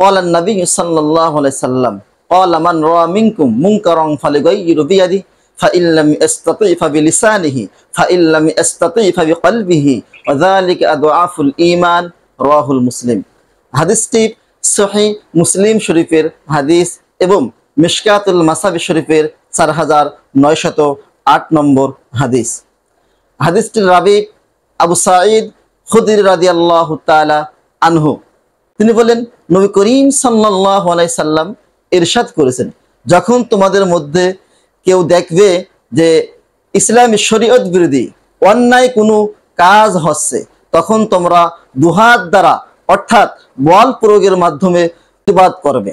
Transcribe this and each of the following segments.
قال النبي صلى الله عليه وسلم قال من رأى منكم منكرا فليغيره بيده فإن لم يستطع فبلسانه فإن لم يستطع فبقلبه وذلك أضعاف الإيمان رواه المسلم। হাদিসটি সহিহ মুসলিম শরীফের হাদিস এবং মিশকাতুল মাসাবি শরীফের 4908 নম্বর হাদিস। হাদিসটির রাবী আবু সাঈদ খুদরি রাদিয়াল্লাহু তাআলা আনহু, তিনি বলেন নবী করিম সাল্লাল্লাহু আলাইহি সাল্লাম ইরশাদ করেছেন, যখন তোমাদের মধ্যে কেউ দেখবে যে ইসলামী শরীয়ত বিরোধী অন্যায় কোনো কাজ হচ্ছে, তখন তোমরা দুহাত দ্বারা অর্থাৎ বল প্রয়োগের মাধ্যমে প্রতিবাদ করবে।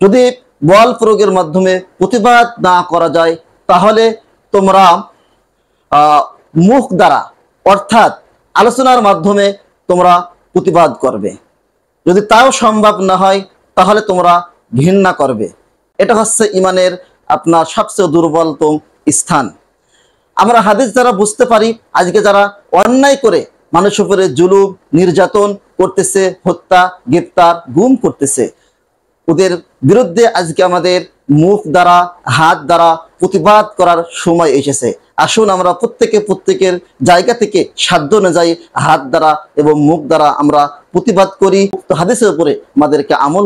যদি বল প্রয়োগের মাধ্যমে প্রতিবাদ না করা যায় তাহলে তোমরা মুখ দ্বারা অর্থাৎ আলোচনার মাধ্যমে তোমরা প্রতিবাদ করবে। যদি তাও সম্ভব না হয় তাহলে তোমরা ঘৃণা করবে। এটা হচ্ছে ইমানের আপনার সবচেয়ে দুর্বলতম স্থান। আমরা হাদিস দ্বারা বুঝতে পারি আজকে যারা অন্যায় করে মানুষের উপরে জুলুম নির্যাতন করতেছে, হত্যা গ্রেফতার গুম করতেছে, ওদের বিরুদ্ধে আজকে আমাদের মুখ দ্বারা হাত দ্বারা প্রতিবাদ করার সময় এসেছে। আসুন আমরা প্রত্যেকের জায়গা থেকে সাধ্য অনুযায়ী হাত দ্বারা এবং মুখ দ্বারা আমরা প্রতিবাদ করি। তো হাদিসের উপরে আমাদেরকে আমল